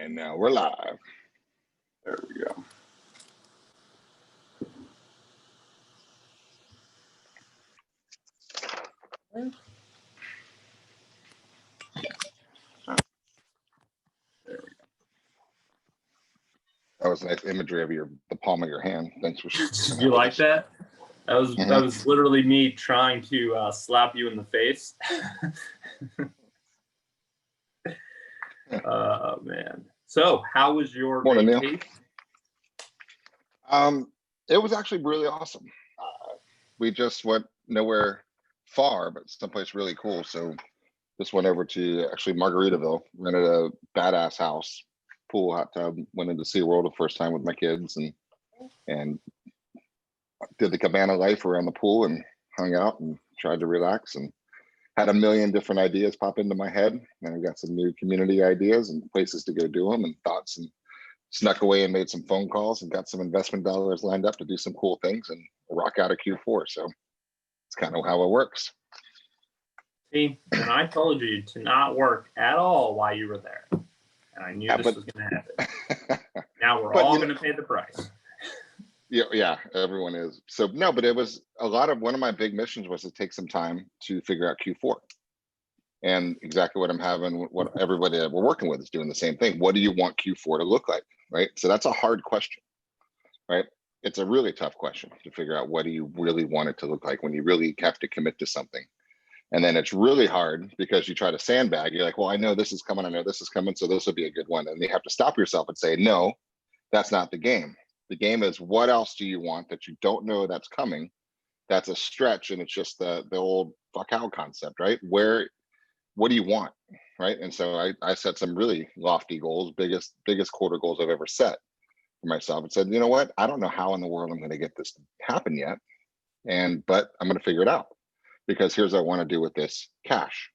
And now we're live. There we go. There we go. That was nice imagery of the palm of your hand. Thanks for sharing. Did you like that? That was literally me trying to slap you in the face. Oh man. So how was your vacation? It was actually really awesome. We just went nowhere far, but someplace really cool. So just went over to actually Margaritaville, rented a badass house, pool, hot tub, went into SeaWorld the first time with my kids and did the cabana life around the pool and hung out and tried to relax and had a million different ideas pop into my head. And I've got some new community ideas and places to go do them and thoughts, and snuck away and made some phone calls and got some investment dollars lined up to do some cool things and rock out of Q4. So it's kind of how it works. See, and I told you to not work at all while you were there. And I knew this was going to happen. Now we're all going to pay the price. Yeah, everyone is. So no, but it was one of my big missions was to take some time to figure out Q4. And exactly what I'm having, what everybody that we're working with is doing the same thing. What do you want Q4 to look like, right? So that's a hard question, right? It's a really tough question to figure out what do you really want it to look like when you really have to commit to something. And then it's really hard because you try to sandbag. You're like, well, I know this is coming. I know this is coming. So this will be a good one. And you have to stop yourself and say, no, that's not the game. The game is what else do you want that you don't know that's coming? That's a stretch. And it's just the old fuck out concept, right? What do you want, right? And so I set some really lofty goals, biggest quarter goals I've ever set for myself, and said, you know what? I don't know how in the world I'm going to get this to happen yet, but I'm going to figure it out because here's what I want to do with this cash.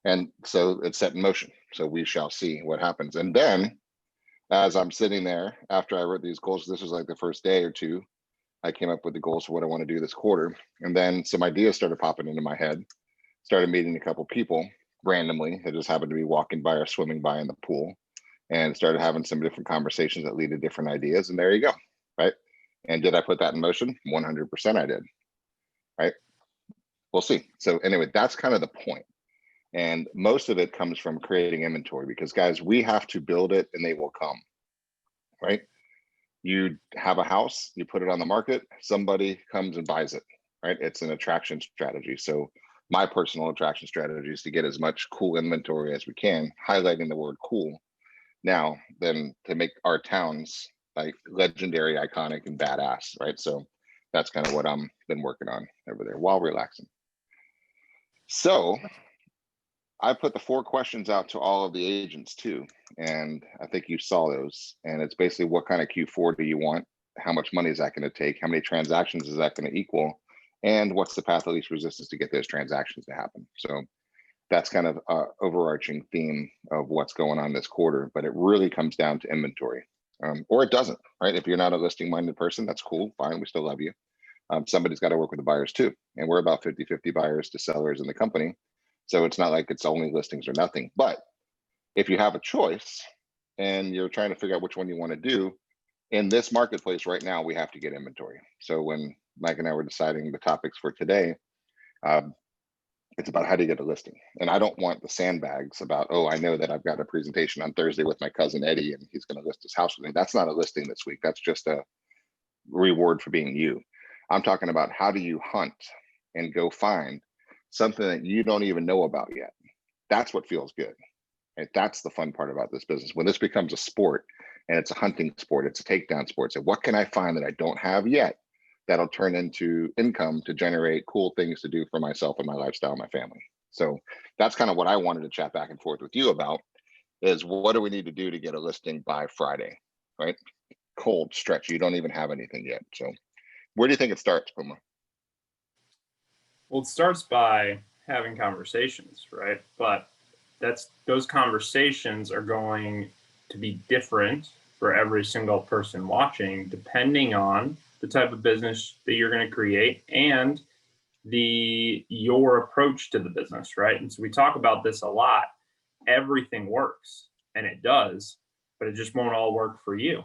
And so it's set in motion. So we shall see what happens. And then as I'm sitting there, after I wrote these goals, this was like the first day or two, I came up with the goals for what I want to do this quarter. And then some ideas started popping into my head. Started meeting a couple people randomly. It just happened to be walking by or swimming by in the pool, and started having some different conversations that lead to different ideas. And there you go, right? And did I put that in motion? 100% I did, right? We'll see. So anyway, that's kind of the point. And most of it comes from creating inventory because guys, we have to build it and they will come, right? You have a house, you put it on the market, somebody comes and buys it, right? It's an attraction strategy. So my personal attraction strategy is to get as much cool inventory as we can, highlighting the word cool. Now, then to make our towns like legendary, iconic, and badass, right? So that's kind of what I'm been working on over there while relaxing. So I put the 4 questions out to all of the agents too. And I think you saw those. And it's basically what kind of Q4 do you want? How much money is that going to take? How many transactions is that going to equal? And what's the path of least resistance to get those transactions to happen? So that's kind of an overarching theme of what's going on this quarter, but it really comes down to inventory, or it doesn't, right? If you're not a listing minded person, that's cool, fine, we still love you. Somebody's got to work with the buyers too. And we're about 50-50 buyers to sellers in the company. So it's not like it's only listings or nothing, but if you have a choice and you're trying to figure out which one you want to do, in this marketplace right now, we have to get inventory. So when Mike and I were deciding the topics for today, it's about how do you get a listing. And I don't want the sandbags about, oh, I know that I've got a presentation on Thursday with my cousin Eddie and he's going to list his house with me. That's not a listing this week. That's just a reward for being you. I'm talking about how do you hunt and go find something that you don't even know about yet. That's what feels good. Right? That's the fun part about this business. When this becomes a sport and it's a hunting sport, it's a takedown sport. So what can I find that I don't have yet that'll turn into income to generate cool things to do for myself and my lifestyle and my family? So that's kind of what I wanted to chat back and forth with you about is what do we need to do to get a listing by Friday, right? Cold stretch. You don't even have anything yet. So where do you think it starts, Puma? Well, it starts by having conversations, right? But those conversations are going to be different for every single person watching, depending on the type of business that you're going to create and your approach to the business, right? And so we talk about this a lot. Everything works, and it does, but it just won't all work for you.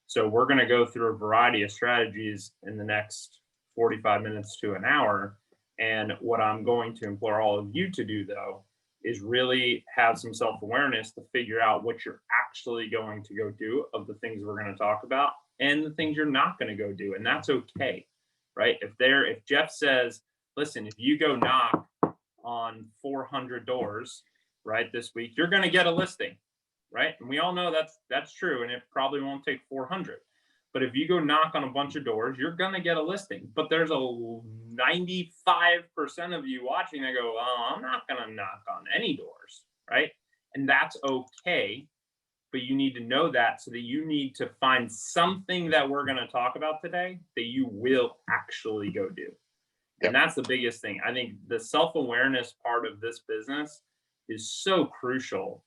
So we're going to go through a variety of strategies in the next 45 minutes to an hour. And what I'm going to implore all of you to do, though, is really have some self-awareness to figure out what you're actually going to go do of the things we're going to talk about and the things you're not going to go do. And that's okay, right? If Jeff says, listen, if you go knock on 400 doors, right, this week, you're going to get a listing, right? And we all know that's true, and it probably won't take 400. But if you go knock on a bunch of doors, you're going to get a listing. But there's a 95% of you watching that go, oh, I'm not going to knock on any doors, right? And that's okay. But you need to know that, so that you need to find something that we're going to talk about today that you will actually go do. And that's the biggest thing. I think the self-awareness part of this business is so crucial,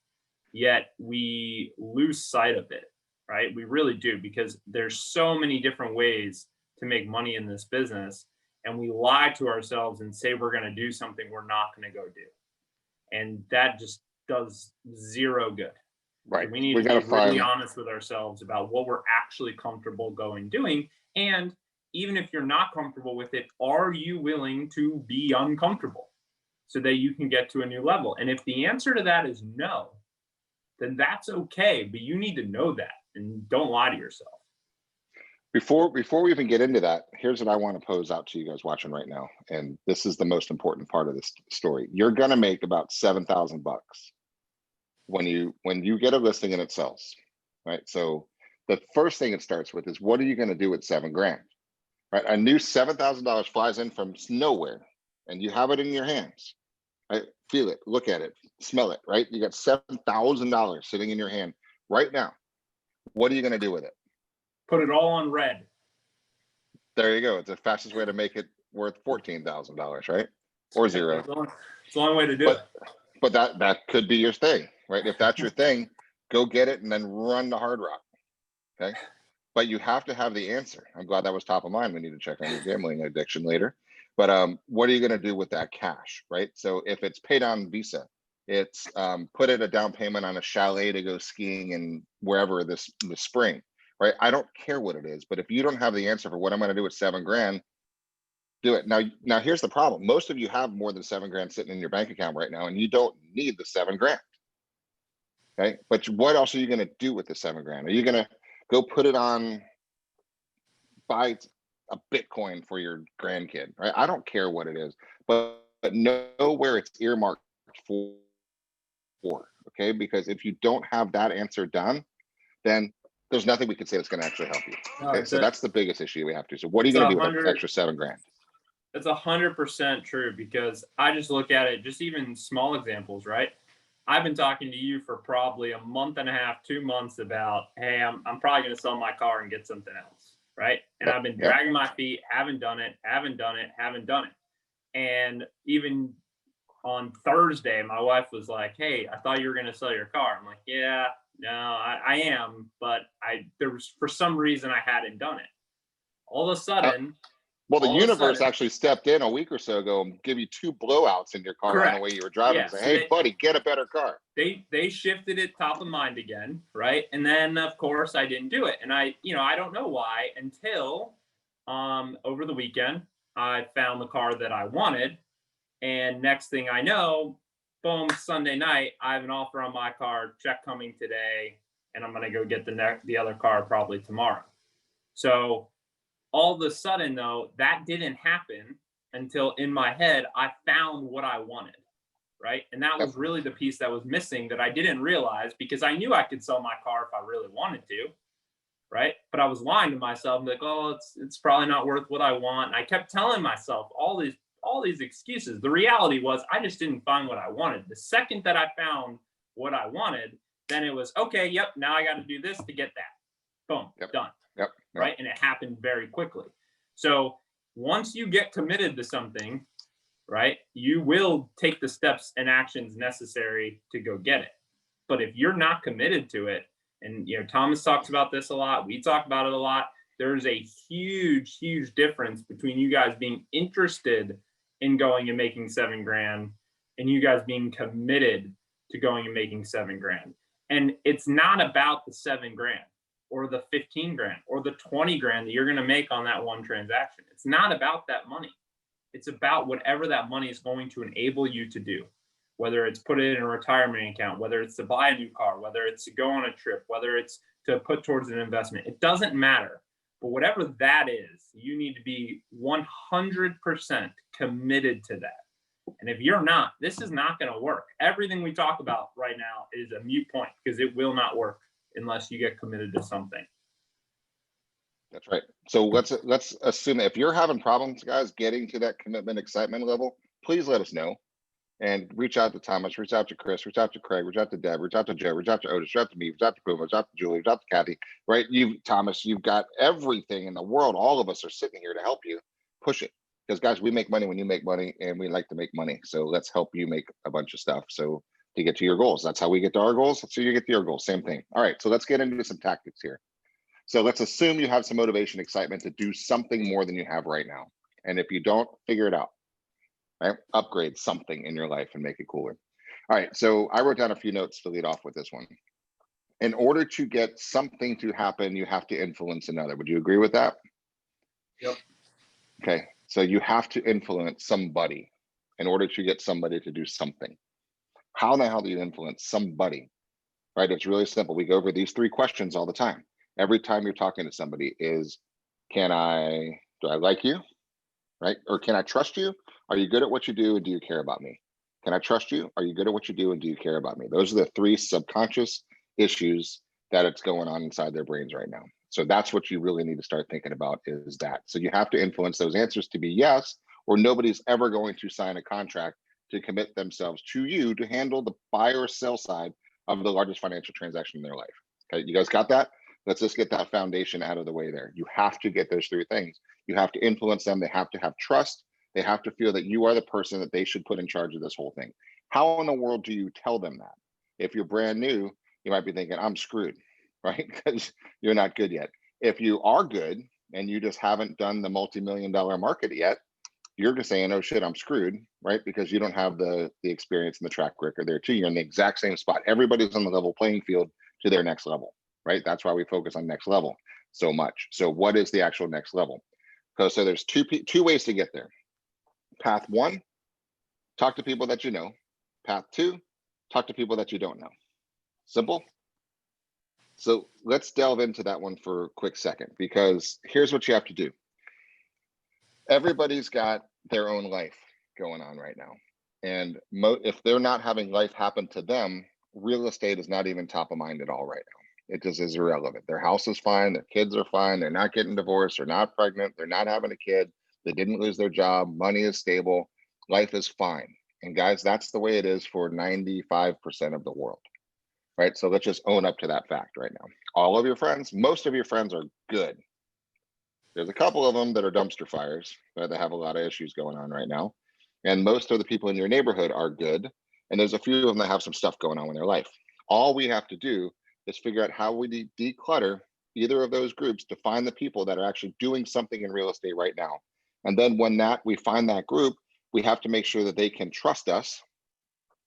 yet we lose sight of it, right? We really do, because there's so many different ways to make money in this business, and we lie to ourselves and say we're going to do something we're not going to go do. And that just does zero good. Right. So we need to be really honest with ourselves about what we're actually comfortable doing. And even if you're not comfortable with it, are you willing to be uncomfortable so that you can get to a new level? And if the answer to that is no, then that's okay. But you need to know that, and don't lie to yourself. Before we even get into that, here's what I want to pose out to you guys watching right now. And this is the most important part of this story. You're going to make about $7,000 when you get a listing and it sells, right? So the first thing it starts with is, what are you going to do with $7,000, right? A new $7,000 flies in from nowhere, and you have it in your hands, right? Feel it, look at it, smell it, right? You got $7,000 sitting in your hand right now. What are you going to do with it? Put it all on red. There you go. It's the fastest way to make it worth $14,000, right? Or zero. It's a long way to do it. But that could be your thing, right? If that's your thing, go get it and then run to Hard Rock. Okay. But you have to have the answer. I'm glad that was top of mind. We need to check on your gambling addiction later. But what are you going to do with that cash, right? So if it's paid on Visa, it's put it a down payment on a chalet to go skiing and wherever this spring, right? I don't care what it is, but if you don't have the answer for what I'm going to do with $7,000, do it. Now here's the problem. Most of you have more than $7,000 sitting in your bank account right now, and you don't need the $7,000. Okay. But what else are you going to do with the $7,000? Are you going to go put it on, buy a Bitcoin for your grandkid, right? I don't care what it is, but know where it's earmarked for. Okay. Because if you don't have that answer done, then there's nothing we can say that's going to actually help you. Okay. So that's the biggest issue we have to. So what are you going to do with that extra $7,000? That's 100% true, because I just look at it, just even small examples, right? I've been talking to you for probably a month and a half, 2 months about, hey, I'm probably going to sell my car and get something else, right? And I've been dragging my feet, haven't done it. And even on Thursday, my wife was like, hey, I thought you were going to sell your car. I'm like, yeah, no, I am, but there was, for some reason, I hadn't done it. All of a sudden, well, the universe actually stepped in a week or so ago and give you 2 blowouts in your car. Correct. On the way you were driving. Yeah, hey, buddy, get a better car. They shifted it top of mind again, right? And then of course I didn't do it, and I don't know why, until over the weekend I found the car that I wanted, and next thing I know, boom, Sunday night I have an offer on my car, check coming today, and I'm gonna go get the other car probably tomorrow. So all of a sudden, though, that didn't happen until in my head, I found what I wanted, right? And that was really the piece that was missing, that I didn't realize, because I knew I could sell my car if I really wanted to, right? But I was lying to myself, like, oh, it's probably not worth what I want. And I kept telling myself all these excuses. The reality was I just didn't find what I wanted. The second that I found what I wanted, then it was, okay, yep, now I got to do this to get that. Boom, done. Yep. Right. And it happened very quickly. So once you get committed to something, right, you will take the steps and actions necessary to go get it. But if you're not committed to it, and Thomas talks about this a lot, we talk about it a lot, there's a huge, huge difference between you guys being interested in going and making $7,000 and you guys being committed to going and making $7,000. And it's not about the 7 grand or the 15 grand or the 20 grand that you're going to make on that one transaction. It's not about that money. It's about whatever that money is going to enable you to do, whether it's put it in a retirement account, whether it's to buy a new car, whether it's to go on a trip, whether it's to put towards an investment. It doesn't matter. But whatever that is, you need to be 100% committed to that. And if you're not, this is not going to work. Everything we talk about right now is a mute point because it will not work unless you get committed to something. That's right. So let's assume that if you're having problems, guys, getting to that commitment excitement level, please let us know and reach out to Thomas, reach out to Chris, reach out to Craig, reach out to Deb, reach out to Joe, reach out to Otis, reach out to me, reach out to Puma, reach out to Julie, reach out to Kathy, right? Thomas, you've got everything in the world. All of us are sitting here to help you push it. Because guys, we make money when you make money and we like to make money. So let's help you make a bunch of stuff. So to get to your goals, that's how we get to our goals. So you get to your goals, same thing. All right, so let's get into some tactics here. So let's assume you have some motivation, excitement to do something more than you have right now. And if you don't, figure it out, right? Upgrade something in your life and make it cooler. All right, so I wrote down a few notes to lead off with this one. In order to get something to happen, you have to influence another. Would you agree with that? Yep. Okay, so you have to influence somebody in order to get somebody to do something. How the hell do you influence somebody? Right, it's really simple. We go over these 3 questions all the time. Every time you're talking to somebody is, do I like you? Right? Or can I trust you? Are you good at what you do and do you care about me? Can I trust you? Are you good at what you do and do you care about me? Those are the 3 subconscious issues that it's going on inside their brains right now. So that's what you really need to start thinking about is that. So you have to influence those answers to be yes, or nobody's ever going to sign a contract to commit themselves to you to handle the buy or sell side of the largest financial transaction in their life. Okay, you guys got that? Let's just get that foundation out of the way there. You have to get those 3 things. You have to influence them. They have to have trust. They have to feel that you are the person that they should put in charge of this whole thing. How in the world do you tell them that? If you're brand new, you might be thinking, I'm screwed, right? Because you're not good yet. If you are good and you just haven't done the multi-million-dollar market yet, you're just saying, oh shit, I'm screwed, right? Because you don't have the experience and the track record there too. You're in the exact same spot. Everybody's on the level playing field to their next level, right? That's why we focus on next level so much. So what is the actual next level? So there's two ways to get there. Path 1, talk to people that you know. Path 2, talk to people that you don't know. Simple. So let's delve into that one for a quick second, because here's what you have to do. Everybody's got their own life going on right now. And if they're not having life happen to them, real estate is not even top of mind at all right now. It just is irrelevant. Their house is fine. Their kids are fine. They're not getting divorced. They're not pregnant. They're not having a kid. They didn't lose their job. Money is stable. Life is fine. And guys, that's the way it is for 95% of the world, right? So let's just own up to that fact right now. All of your friends, most of your friends are good. There's a couple of them that are dumpster fires, that have a lot of issues going on right now. And most of the people in your neighborhood are good. And there's a few of them that have some stuff going on in their life. All we have to do is figure out how we declutter either of those groups to find the people that are actually doing something in real estate right now. And then when we find that group, we have to make sure that they can trust us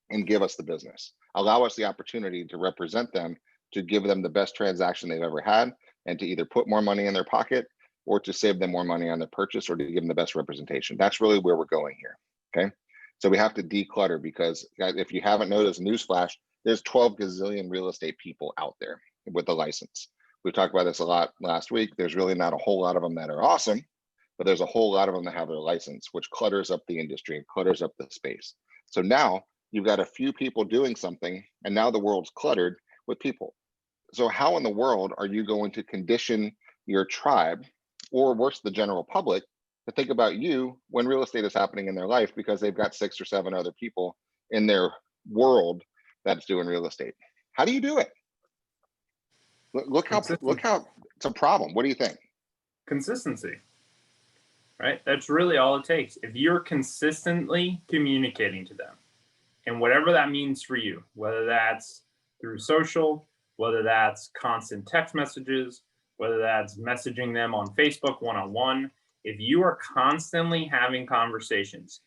and give us the business. Allow us the opportunity to represent them, to give them the best transaction they've ever had, and to either put more money in their pocket or to save them more money on their purchase, or to give them the best representation. That's really where we're going here, okay? So we have to declutter, because guys, if you haven't noticed, newsflash, there's 12 gazillion real estate people out there with a license. We talked about this a lot last week. There's really not a whole lot of them that are awesome, but there's a whole lot of them that have their license, which clutters up the industry and clutters up the space. So now you've got a few people doing something, and now the world's cluttered with people. So how in the world are you going to condition your tribe, or worse, the general public, to think about you when real estate is happening in their life, because they've got 6 or 7 other people in their world that's doing real estate? How do you do it? Look how it's a problem. What do you think? Consistency, right? That's really all it takes. If you're consistently communicating to them, and whatever that means for you, whether that's through social, whether that's constant text messages, whether that's messaging them on Facebook one-on-one, if you are constantly having conversations,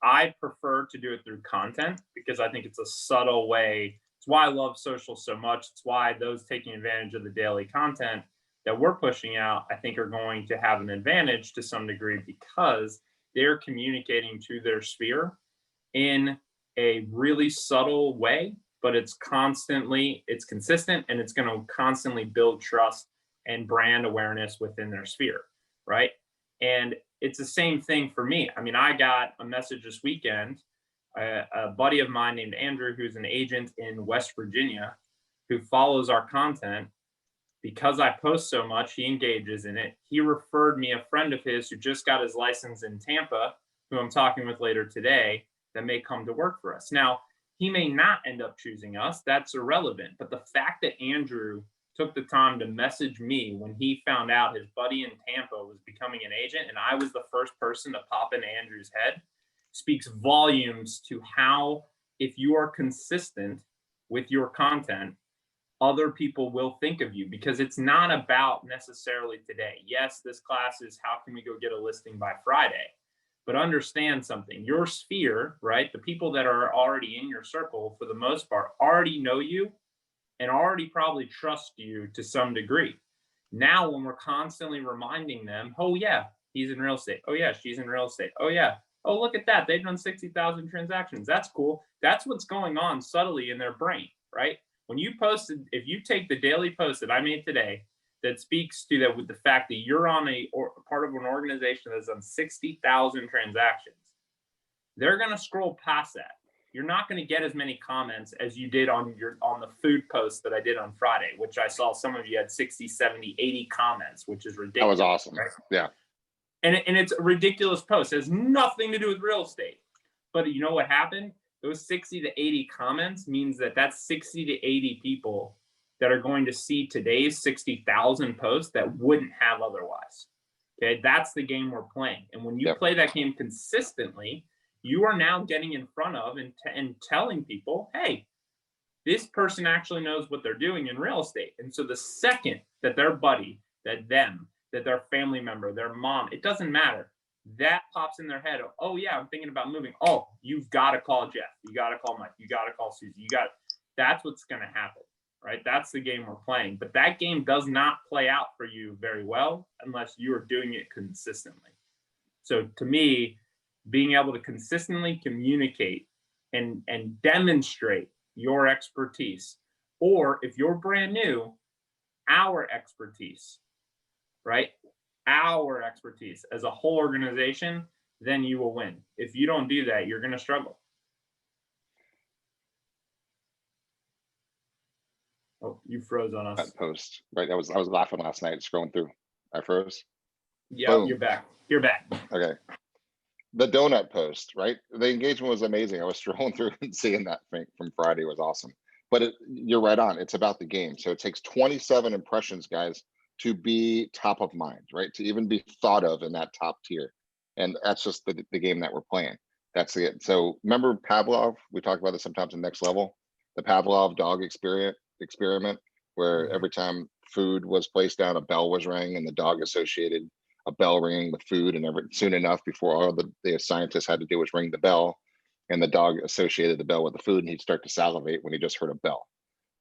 I prefer to do it through content, because I think it's a subtle way It's why I love social so much. It's why those taking advantage of the daily content that we're pushing out, I think, are going to have an advantage to some degree because they're communicating to their sphere in a really subtle way, but it's consistent, and it's going to constantly build trust and brand awareness within their sphere, right? And it's the same thing for me. I mean, I got a message this weekend. A buddy of mine named Andrew, who's an agent in West Virginia, who follows our content. Because I post so much, he engages in it. He referred me a friend of his who just got his license in Tampa, who I'm talking with later today, that may come to work for us. Now, he may not end up choosing us. That's irrelevant. But the fact that Andrew took the time to message me when he found out his buddy in Tampa was becoming an agent, and I was the first person to pop in Andrew's head, speaks volumes to how, if you are consistent with your content, other people will think of you, because it's not about necessarily today. Yes, this class is how can we go get a listing by Friday? But understand something, your sphere, right? The people that are already in your circle, for the most part, already know you and already probably trust you to some degree. Now, when we're constantly reminding them, oh, yeah, he's in real estate. Oh, yeah, she's in real estate. Oh, yeah. Oh, look at that. They've done 60,000 transactions. That's cool. That's what's going on subtly in their brain, right? When you posted, if you take the daily post that I made today that speaks to that with the fact that you're on part of an organization that's done 60,000 transactions, they're going to scroll past that. You're not going to get as many comments as you did on the food post that I did on Friday, which I saw some of you had 60, 70, 80 comments, which is ridiculous. That was awesome. Right? Yeah. And it's a ridiculous post. It has nothing to do with real estate. But you know what happened? Those 60 to 80 comments means that that's 60 to 80 people that are going to see today's 60,000 posts that wouldn't have otherwise. Okay, that's the game we're playing. And when you play that game consistently, you are now getting in front of and telling people, hey, this person actually knows what they're doing in real estate. And so the second that their buddy, that their family member, their mom, it doesn't matter, that pops in their head, oh yeah, I'm thinking about moving. Oh, you've got to call Jeff. You got to call Mike. You got to call Susie. That's what's going to happen, right? That's the game we're playing. But that game does not play out for you very well unless you are doing it consistently. So to me, being able to consistently communicate and demonstrate your expertise, or if you're brand new, our expertise, right? Our expertise as a whole organization, then you will win. If you don't do that, you're going to struggle. Oh, you froze on us. That post, right? I was laughing last night, scrolling through. I froze. Yeah, you're back. You're back. Okay. The donut post, right? The engagement was amazing. I was scrolling through and seeing that thing from Friday was awesome. But you're right on. It's about the game. So it takes 27 impressions, guys, to be top of mind, right? To even be thought of in that top tier. And that's just the game that we're playing. That's it. So remember Pavlov? We talk about this sometimes in Next Level. The Pavlov dog experiment, where every time food was placed down, a bell was rang, and the dog associated a bell ringing with food. And soon enough, before all the scientists had to do was ring the bell, and the dog associated the bell with the food, and he'd start to salivate when he just heard a bell,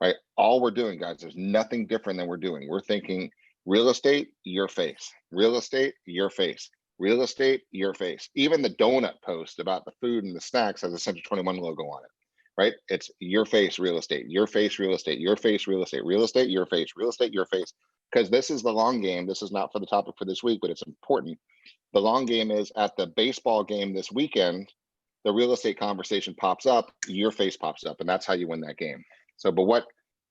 right? All we're doing, guys, there's nothing different than we're doing. We're thinking real estate, your face. Real estate, your face. Real estate, your face. Even the donut post about the food and the snacks has a Century 21 logo on it, right? It's your face, real estate, your face, real estate, your face, real estate, real estate, your face, real estate, your face. Because this is the long game. This is not for the topic for this week, but it's important. The long game is at the baseball game this weekend, the real estate conversation pops up, your face pops up, and that's how you win that game. So, but what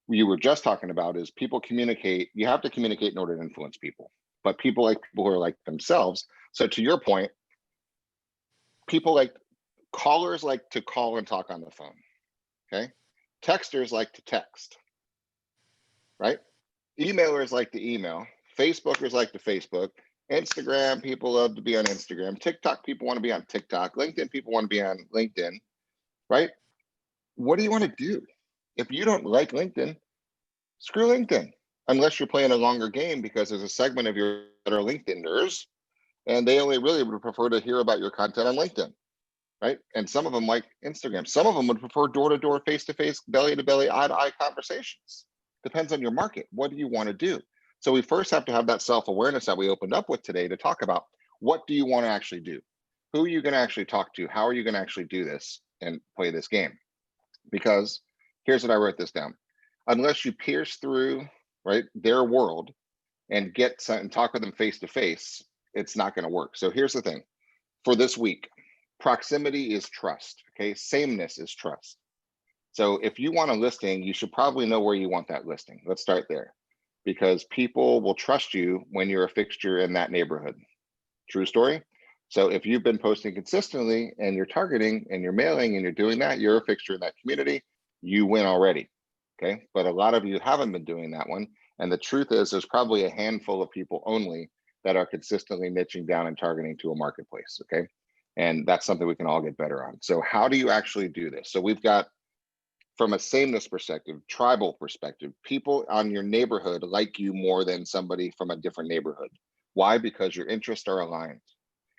you were just talking about is people communicate. You have to communicate in order to influence people, but people who are like themselves. So to your point, callers like to call and talk on the phone. Okay. Texters like to text, right? Emailers like to email. Facebookers like to Facebook. Instagram, people love to be on Instagram. TikTok, people want to be on TikTok. LinkedIn, people want to be on LinkedIn, right? What do you want to do? If you don't like LinkedIn, screw LinkedIn, unless you're playing a longer game, because there's a segment of your that are LinkedIners, and they only really would prefer to hear about your content on LinkedIn. right? And some of them like Instagram. Some of them would prefer door-to-door, face-to-face, belly-to-belly, eye-to-eye conversations. Depends on your market. What do you want to do? So we first have to have that self-awareness that we opened up with today to talk about, what do you want to actually do? Who are you going to actually talk to? How are you going to actually do this and play this game? Because here's what I wrote this down. Unless you pierce through, right, their world and get some, and talk with them face to face, it's not going to work. So here's the thing for this week: proximity is trust. Okay, sameness is trust. So if you want a listing, you should probably know where you want that listing. Let's start there, because people will trust you when you're a fixture in that neighborhood. True story. So if you've been posting consistently and you're targeting and you're mailing and you're doing that, you're a fixture in that community, you win already. Okay, but a lot of you haven't been doing that one. And the truth is, there's probably a handful of people only that are consistently niching down and targeting to a marketplace. Okay, and that's something we can all get better on. So how do you actually do this? So we've got, from a sameness perspective, tribal perspective, people on your neighborhood like you more than somebody from a different neighborhood. Why? Because your interests are aligned.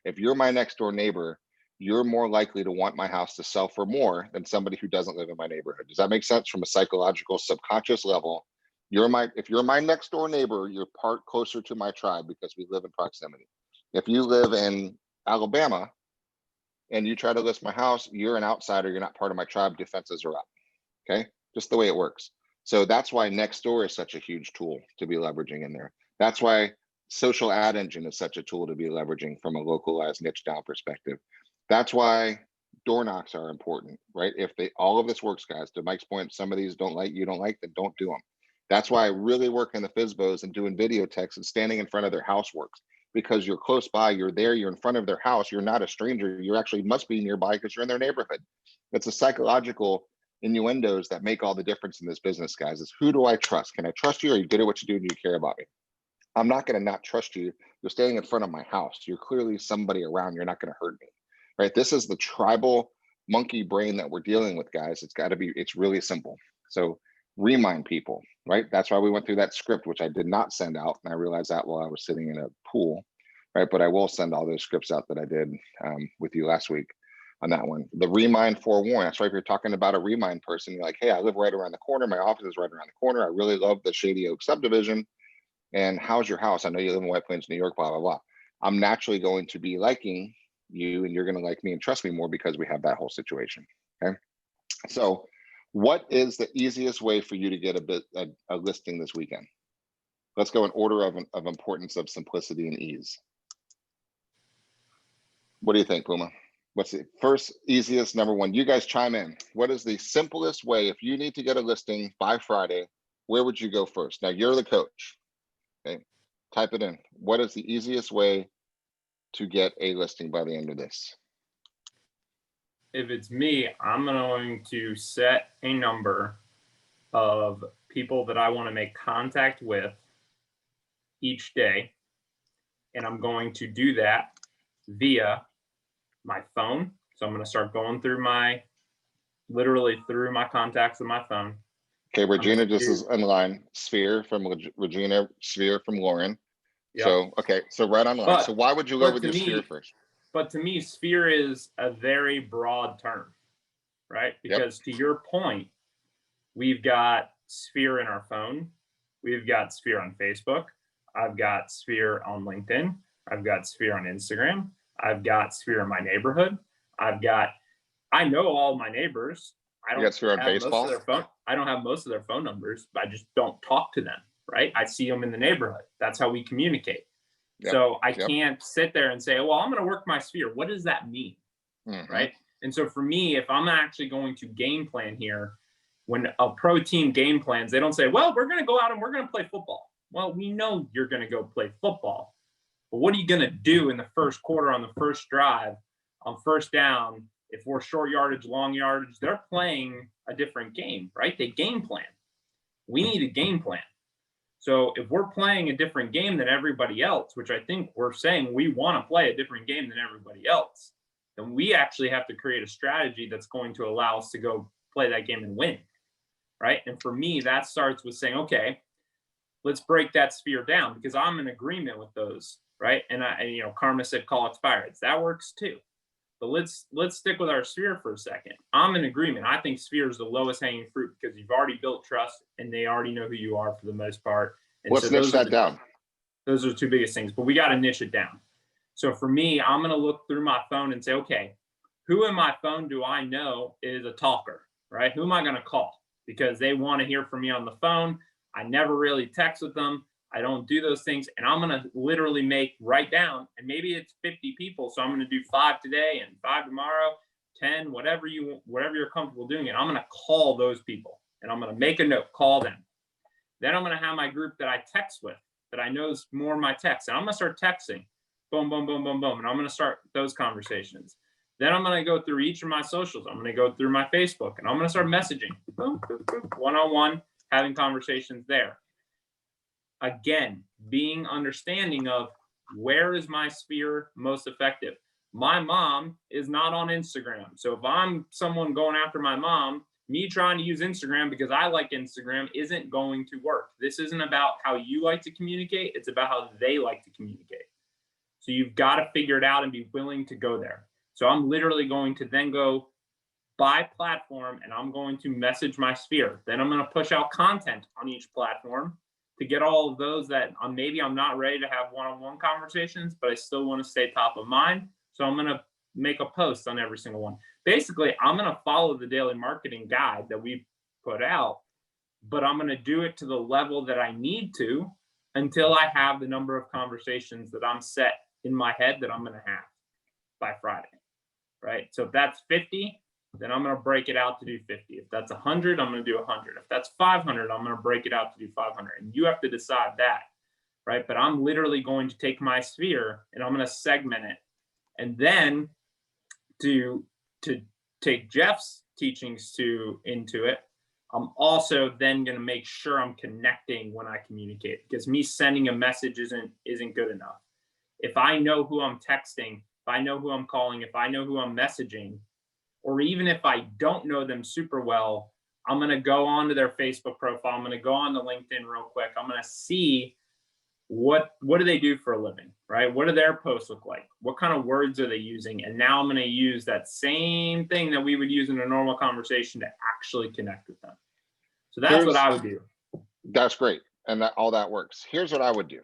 If you're my next door neighbor, you're more likely to want my house to sell for more than somebody who doesn't live in my neighborhood. Does that make sense from a psychological subconscious level? If you're my next door neighbor, you're part closer to my tribe because we live in proximity. If you live in Alabama and you try to list my house, you're an outsider, you're not part of my tribe, defenses are up. Okay, just the way it works. So that's why Nextdoor is such a huge tool to be leveraging in there. That's why social ad engine is such a tool to be leveraging from a localized niche down perspective. That's why door knocks are important, right? If all of this works, guys, to Mike's point, some of these you don't like, then don't do them. That's why I really work in the FSBOs and doing video texts and standing in front of their house works, because you're close by, you're there, you're in front of their house, you're not a stranger, you actually must be nearby because you're in their neighborhood. It's a psychological innuendos that make all the difference in this business, guys. Is who do I trust? Can I trust you? Are you good at what you do and you care about me? I'm not going to not trust you. You're standing in front of my house. You're clearly somebody around. You're not going to hurt me, right? This is the tribal monkey brain that we're dealing with, guys. It's really simple. So remind people, right? That's why we went through that script, which I did not send out. And I realized that while I was sitting in a pool, right? But I will send all those scripts out that I did with you last week on that one. The remind, forewarn. That's right. If you're talking about a remind person, you're like, hey, I live right around the corner. My office is right around the corner. I really love the Shady Oak subdivision. And how's your house? I know you live in White Plains, New York, blah, blah, blah. I'm naturally going to be liking you and you're going to like me and trust me more because we have that whole situation. Okay. So what is the easiest way for you to get a listing this weekend? Let's go in order of importance of simplicity and ease. What do you think, Puma? What's the first easiest, number one? You guys chime in. What is the simplest way, if you need to get a listing by Friday, where would you go first? Now you're the coach. Okay, type it in. What is the easiest way to get a listing by the end of this? If it's me, I'm going to set a number of people that I want to make contact with each day. And I'm going to do that via my phone. So I'm going to start going through literally through my contacts with my phone. Okay, Regina just is online. Sphere from Regina, Sphere from Lauren. Yep. So, okay, so right online. So why would you go with your Sphere first? But to me, Sphere is a very broad term, right? Because to your point, we've got Sphere in our phone. We've got Sphere on Facebook. I've got Sphere on LinkedIn. I've got Sphere on Instagram. I've got Sphere in my neighborhood. I know all my neighbors. I don't have most of their phone. I don't have most of their phone numbers, but I just don't talk to them, right? I see them in the neighborhood. That's how we communicate. Yep. So I can't sit there and say, well, I'm going to work my Sphere. What does that mean? Mm-hmm. Right? And so for me, if I'm actually going to game plan here, when a pro team game plans, they don't say, well, we're going to go out and we're going to play football. Well, we know you're going to go play football. But what are you going to do in the first quarter on the first drive, on first down? If we're short yardage, long yardage, they're playing a different game, right? They game plan. We need a game plan. So if we're playing a different game than everybody else, which I think we're saying we want to play a different game than everybody else, then we actually have to create a strategy that's going to allow us to go play that game and win, right? And for me, that starts with saying, okay, let's break that Sphere down, because I'm in agreement with those, right? And Karma said call expireds. That works too. But let's stick with our sphere for a second. I'm in agreement. I think sphere is the lowest hanging fruit because you've already built trust and they already know who you are for the most part. And Let's so niche that down. those are the two biggest things, but we got to niche it down. So for me, I'm going to look through my phone and say, okay, who in my phone do I know is a talker, right? Who am I going to call? Because they want to hear from me on the phone. I never really text with them. I don't do those things. And I'm going to literally write down, and maybe it's 50 people. So I'm going to do 5 today and 5 tomorrow, 10, whatever you're comfortable doing. And I'm going to call those people and I'm going to make a note, call them. Then I'm going to have my group that I text with that I know is more of my text. And I'm going to start texting, boom, boom, boom, boom, boom. And I'm going to start those conversations. Then I'm going to go through each of my socials. I'm going to go through my Facebook and I'm going to start messaging, boom, boom, boom, one-on-one, having conversations there. Again, being understanding of where is my sphere most effective. My mom is not on Instagram. So if I'm someone going after my mom, me trying to use Instagram because I like Instagram isn't going to work. This isn't about how you like to communicate. It's about how they like to communicate. So you've got to figure it out and be willing to go there. So I'm literally going to then go by platform and I'm going to message my sphere. Then I'm going to push out content on each platform to get all of those that maybe I'm not ready to have one-on-one conversations, but I still want to stay top of mind. So I'm going to make a post on every single one. Basically, I'm going to follow the daily marketing guide that we put out, but I'm going to do it to the level that I need to until I have the number of conversations that I'm set in my head that I'm going to have by Friday, right? So if that's 50, then I'm going to break it out to do 50. If that's 100, I'm going to do 100. If that's 500, I'm going to break it out to do 500. And you have to decide that, right? But I'm literally going to take my sphere and I'm going to segment it. And then to take Jeff's teachings into it, I'm also then going to make sure I'm connecting when I communicate, because me sending a message isn't good enough. If I know who I'm texting, if I know who I'm calling, if I know who I'm messaging, or even if I don't know them super well, I'm going to go onto their Facebook profile. I'm going to go on to LinkedIn real quick. I'm going to see what do they do for a living, right? What do their posts look like? What kind of words are they using? And now I'm going to use that same thing that we would use in a normal conversation to actually connect with them. So that's what I would do. That's great. And all that works. Here's what I would do.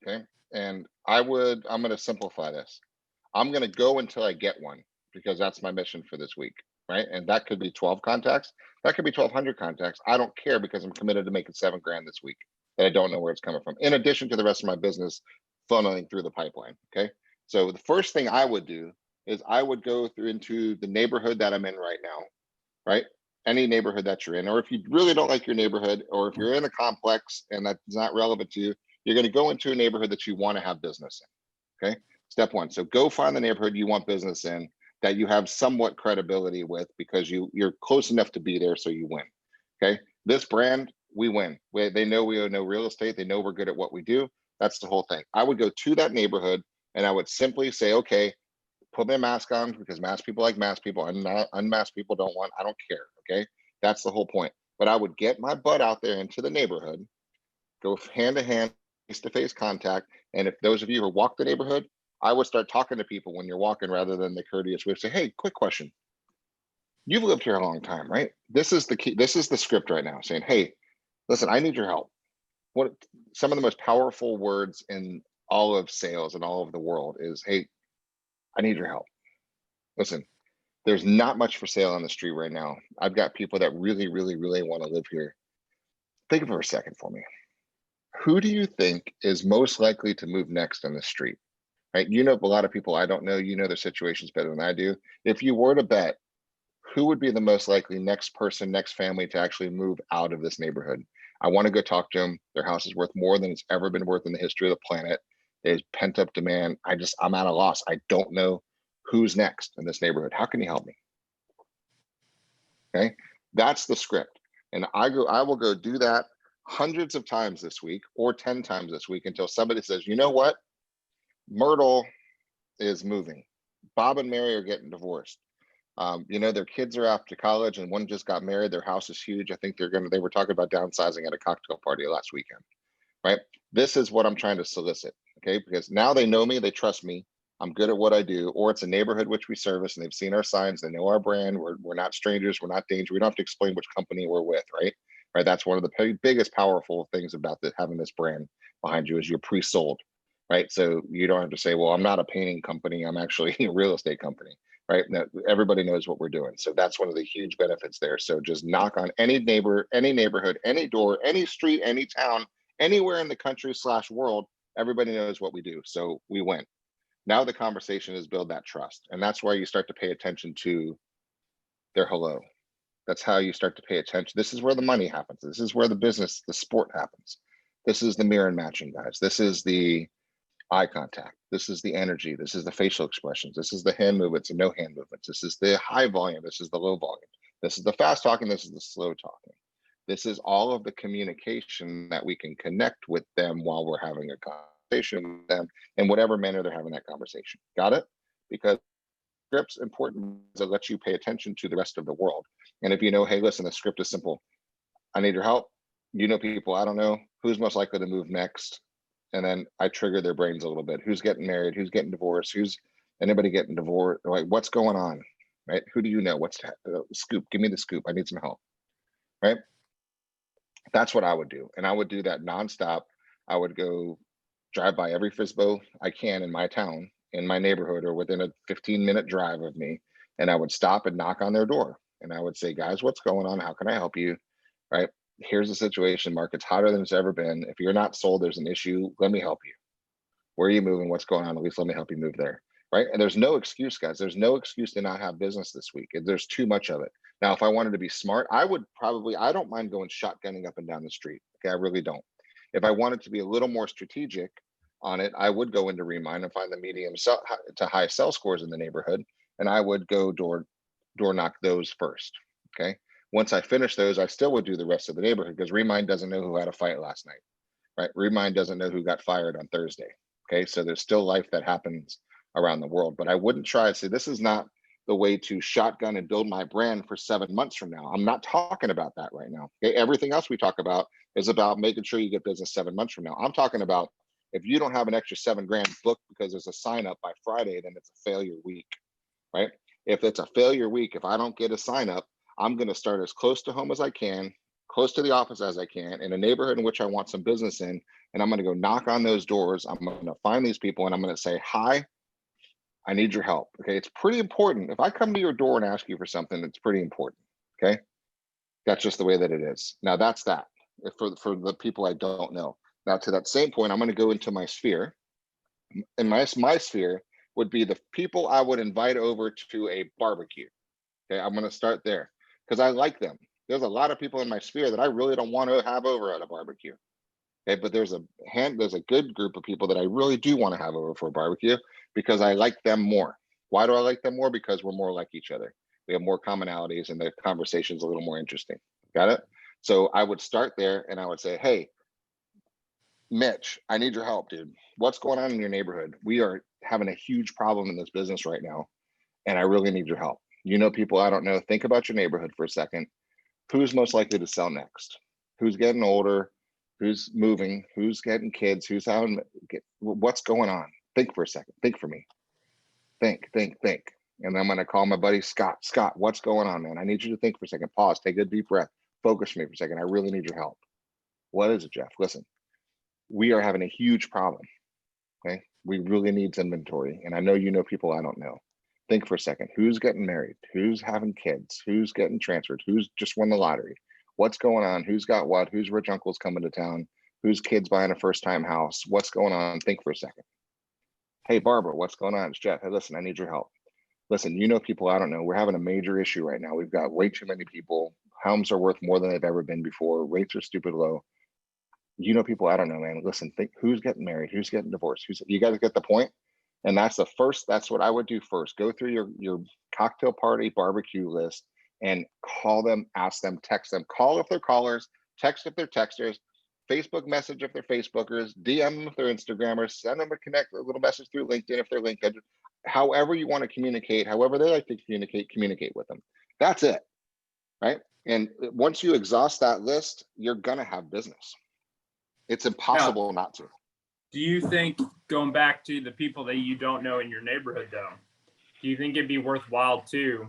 Okay. And I'm going to simplify this. I'm going to go until I get one, because that's my mission for this week, right? And that could be 12 contacts. That could be 1,200 contacts. I don't care, because I'm committed to making $7 grand this week that I don't know where it's coming from, in addition to the rest of my business funneling through the pipeline, okay? So the first thing I would do is I would go through into the neighborhood that I'm in right now, right? Any neighborhood that you're in, or if you really don't like your neighborhood, or if you're in a complex and that's not relevant to you, you're going to go into a neighborhood that you want to have business in, okay? Step one, so go find the neighborhood you want business in, that you have somewhat credibility with, because you're close enough to be there, so you win. Okay, this brand, we win. They know we know real estate. They know we're good at what we do. That's the whole thing. I would go to that neighborhood and I would simply say, okay, put my mask on, because masked people like masked people, and unmasked people don't want. I don't care. Okay, that's the whole point. But I would get my butt out there into the neighborhood, go hand to hand, face to face contact, and if those of you who walk the neighborhood, I would start talking to people when you're walking, rather than the courteous way of say, hey, quick question. You've lived here a long time, right? This is the key. This is the script right now, saying, hey, listen, I need your help. What some of the most powerful words in all of sales and all of the world is, hey, I need your help. Listen, there's not much for sale on the street right now. I've got people that really, really, really want to live here. Think for a second for me. Who do you think is most likely to move next on the street? Right? You know, a lot of people I don't know, you know their situations better than I do. If you were to bet, who would be the most likely next person, next family to actually move out of this neighborhood? I want to go talk to them. Their house is worth more than it's ever been worth in the history of the planet. There's pent up demand. I'm at a loss. I don't know who's next in this neighborhood. How can you help me? Okay, that's the script. And I will go do that hundreds of times this week, or 10 times this week, until somebody says, you know what? Myrtle is moving. Bob and Mary are getting divorced. You know, their kids are off to college, and one just got married. Their house is huge. I think they were talking about downsizing at a cocktail party last weekend, right? This is what I'm trying to solicit, okay? Because now they know me, they trust me. I'm good at what I do, or it's a neighborhood which we service and they've seen our signs, they know our brand, we're not strangers, we're not danger, we don't have to explain which company we're with, right? Right, that's one of the biggest powerful things about having this brand behind you is you're pre-sold, right? So you don't have to say, well, I'm not a painting company, I'm actually a real estate company, right? Now, everybody knows what we're doing. So that's one of the huge benefits there. So just knock on any neighbor, any neighborhood, any door, any street, any town, anywhere in the country / world, everybody knows what we do. So we win. Now the conversation is build that trust. And that's where you start to pay attention to their hello. That's how you start to pay attention. This is where the money happens. This is where the business, the sport happens. This is the mirror and matching, guys. This is the eye contact. This is the energy. This is the facial expressions. This is the hand movements and no hand movements. This is the high volume. This is the low volume. This is the fast talking. This is the slow talking. This is all of the communication that we can connect with them while we're having a conversation with them in whatever manner they're having that conversation. Got it? Because script's important to let you pay attention to the rest of the world. And if you know, hey, listen, the script is simple. I need your help. You know, people I don't know, who's most likely to move next. And then I trigger their brains a little bit. Who's getting married? Who's getting divorced? Who's anybody getting divorced? Like, what's going on? Right? Who do you know? What's the scoop? Give me the scoop. I need some help. Right? That's what I would do. And I would do that nonstop. I would go drive by every FSBO I can in my town, in my neighborhood, or within a 15-minute drive of me. And I would stop and knock on their door. And I would say, guys, what's going on? How can I help you? Right? Here's the situation. Market's hotter than it's ever been. If you're not sold, there's an issue. Let me help you. Where are you moving? What's going on? At least let me help you move there. Right? And there's no excuse, guys. There's no excuse to not have business this week. There's too much of it. Now, if I wanted to be smart, I don't mind going shotgunning up and down the street. Okay, I really don't. If I wanted to be a little more strategic on it, I would go into Remind and find the medium to high sell scores in the neighborhood. And I would go door knock those first. Okay. Once I finish those, I still would do the rest of the neighborhood because Remind doesn't know who had a fight last night, right? Remind doesn't know who got fired on Thursday. Okay, so there's still life that happens around the world, but I wouldn't try to say this is not the way to shotgun and build my brand for 7 months from now. I'm not talking about that right now. Okay, everything else we talk about is about making sure you get business 7 months from now. I'm talking about if you don't have an extra 7 grand booked because there's a sign up by Friday, then it's a failure week, right? If it's a failure week, if I don't get a sign up, I'm going to start as close to home as I can, close to the office as I can, in a neighborhood in which I want some business in. And I'm going to go knock on those doors. I'm going to find these people and I'm going to say, hi, I need your help. Okay. It's pretty important. If I come to your door and ask you for something, it's pretty important. Okay. That's just the way that it is. Now that's that for the people I don't know. Now to that same point, I'm going to go into my sphere. And my sphere would be the people I would invite over to a barbecue. Okay. I'm going to start there because I like them. There's a lot of people in my sphere that I really don't want to have over at a barbecue. Okay, but there's a good group of people that I really do want to have over for a barbecue because I like them more. Why do I like them more? Because we're more like each other. We have more commonalities and the conversation's a little more interesting. Got it? So I would start there and I would say, hey, Mitch, I need your help, dude. What's going on in your neighborhood? We are having a huge problem in this business right now, and I really need your help. You know, people I don't know, think about your neighborhood for a second. Who's most likely to sell next? Who's getting older? Who's moving? Who's getting kids? Who's having, what's going on? Think for a second. Think for me. Think. And I'm going to call my buddy Scott. Scott, what's going on, man? I need you to think for a second. Pause, take a deep breath. Focus for me for a second. I really need your help. What is it, Jeff? Listen, we are having a huge problem. Okay. We really need inventory. And I know you know people I don't know. Think for a second. Who's getting married? Who's having kids? Who's getting transferred? Who's just won the lottery? What's going on? Who's got what? Whose rich uncle's coming to town? Whose kid's buying a first-time house? What's going on? Think for a second. Hey, Barbara, what's going on? It's Jeff. Hey, listen, I need your help. Listen, you know people I don't know. We're having a major issue right now. We've got way too many people. Homes are worth more than they've ever been before. Rates are stupid low. You know people I don't know, man. Listen, think who's getting married? Who's getting divorced? You guys get the point? And that's what I would do first. Go through your cocktail party barbecue list and call them, ask them, text them, call if they're callers, text if they're texters, Facebook message if they're Facebookers, DM them if they're Instagrammers, send them a little message through LinkedIn if they're LinkedIn. However you want to communicate, however they like to communicate with them. That's it, right? And once you exhaust that list, you're gonna have business. It's impossible not to. Do you think, going back to the people that you don't know in your neighborhood though, do you think it'd be worthwhile too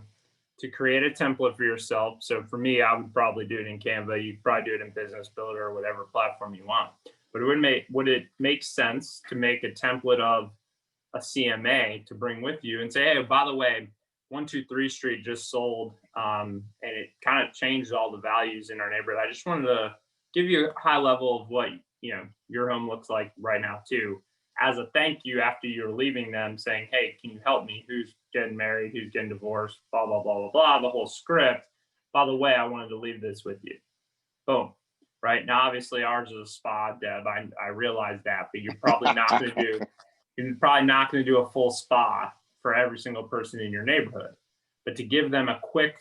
to create a template for yourself? So for me, I would probably do it in Canva. You'd probably do it in Business Builder or whatever platform you want. But would it make sense to make a template of a CMA to bring with you and say, hey, by the way, 123 Street just sold, and it kind of changed all the values in our neighborhood. I just wanted to give you a high level of what your home looks like right now too, as a thank you after you're leaving them, saying, hey, can you help me? Who's getting married? Who's getting divorced? Blah blah blah blah blah. The whole script. By the way, I wanted to leave this with you. Boom. Right now, obviously ours is a spa, Deb. I realize that, but you're probably not going to do a full spa for every single person in your neighborhood. But to give them a quick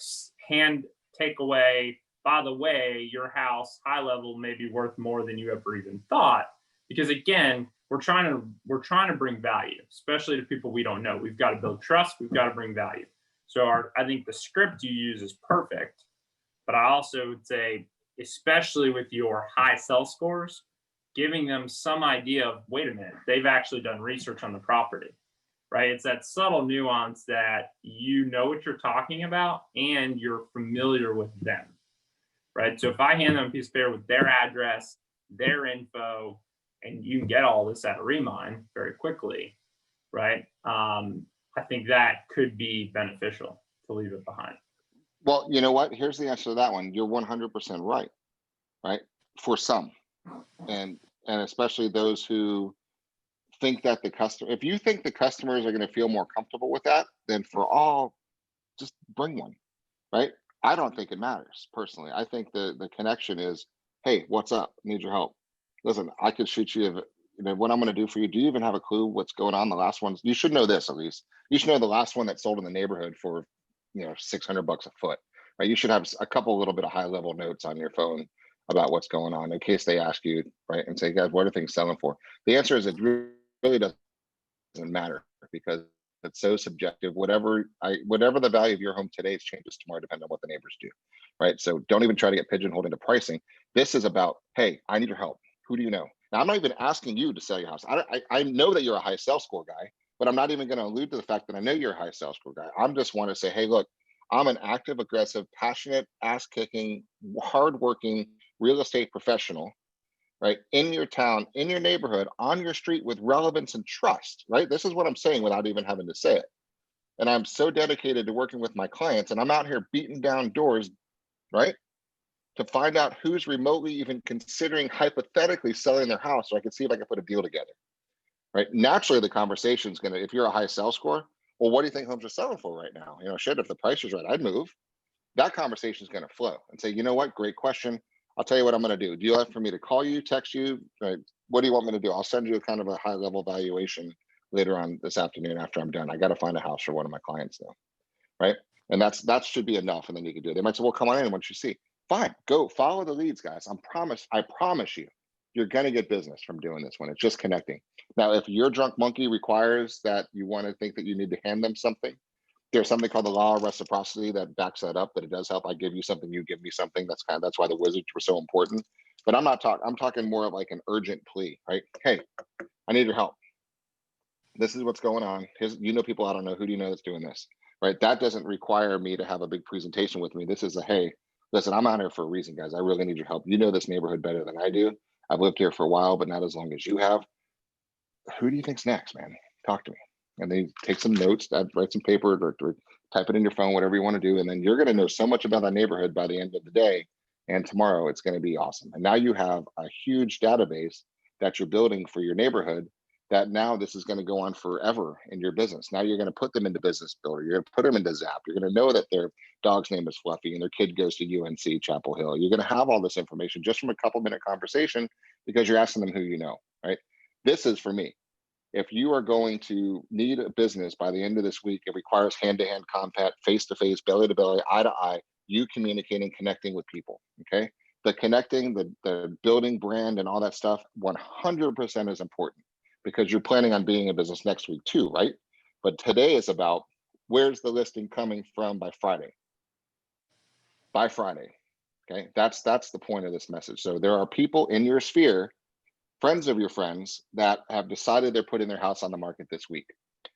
hand takeaway, by the way, your house high level may be worth more than you ever even thought. Because again, we're trying to bring value, especially to people we don't know. We've got to build trust. We've got to bring value. So I think the script you use is perfect. But I also would say, especially with your high sell scores, giving them some idea of, wait a minute, they've actually done research on the property, right? It's that subtle nuance that you know what you're talking about and you're familiar with them, right? So if I hand them a piece of paper with their address, their info, and you can get all this at a Remine very quickly, right? I think that could be beneficial to leave it behind. Well, you know what? Here's the answer to that one. You're 100% right? For some, and especially those who think that the customer, if you think the customers are going to feel more comfortable with that, then for all, just bring one, right? I don't think it matters personally. I think the connection is, hey, what's up? Need your help. Listen, I could shoot you what I'm going to do for you. Do you even have a clue what's going on? The last ones, you should know this at least. You should know the last one that sold in the neighborhood for $600 a foot, right? You should have a couple little bit of high level notes on your phone about what's going on in case they ask you, right? And say, guys, what are things selling for? The answer is it really doesn't matter because it's so subjective. Whatever the value of your home today changes tomorrow depending on what the neighbors do, right? So don't even try to get pigeonholed into pricing. This is about, hey, I need your help. Who do you know? Now, I'm not even asking you to sell your house. I know that you're a high sales score guy, but I'm not even going to allude to the fact that I know you're a high sales score guy. I'm just want to say, hey, look, I'm an active, aggressive, passionate, ass-kicking, hardworking real estate professional, right? In your town, in your neighborhood, on your street with relevance and trust, right? This is what I'm saying without even having to say it. And I'm so dedicated to working with my clients, and I'm out here beating down doors, right? To find out who's remotely even considering hypothetically selling their house so I can see if I can put a deal together, right? Naturally, the conversation is going to, if you're a high sales score, well, what do you think homes are selling for right now? Shit, if the price is right, I'd move. That conversation is going to flow and say, you know what? Great question. I'll tell you what I'm going to do. Do you like for me to call you, text you? Right? What do you want me to do? I'll send you a kind of a high level valuation later on this afternoon after I'm done. I got to find a house for one of my clients though, right? And that should be enough. And then you can do it. They might say, well, come on in once you see. Fine, go follow the leads, guys. I promise you, you're going to get business from doing this one. It's just connecting. Now, if your drunk monkey requires that you want to think that you need to hand them something, there's something called the law of reciprocity that backs that up, but it does help. I give you something, you give me something. That's why the wizards were so important. But I'm talking more of like an urgent plea, right? Hey, I need your help. This is what's going on. People I don't know. Who do you know that's doing this? Right? That doesn't require me to have a big presentation with me. This is hey, listen, I'm out here for a reason, guys. I really need your help. You know this neighborhood better than I do. I've lived here for a while, but not as long as you have. Who do you think's next, man? Talk to me. And then take some notes, write some paper, or type it in your phone, whatever you want to do. And then you're going to know so much about that neighborhood by the end of the day. And tomorrow it's going to be awesome. And now you have a huge database that you're building for your neighborhood that now this is going to go on forever in your business. Now you're going to put them into Business Builder. You're going to put them into Zap. You're going to know that their dog's name is Fluffy and their kid goes to UNC Chapel Hill. You're going to have all this information just from a couple-minute conversation because you're asking them who you know, right? This is for me. If you are going to need a business by the end of this week, it requires hand-to-hand contact, face-to-face, belly-to-belly, eye-to-eye, you communicating, connecting with people, okay? The connecting, the building brand and all that stuff, 100% is important because you're planning on being in business next week too, right? But today is about where's the listing coming from by Friday? By Friday, okay? That's the point of this message. So there are people in your sphere friends of your friends that have decided they're putting their house on the market this week.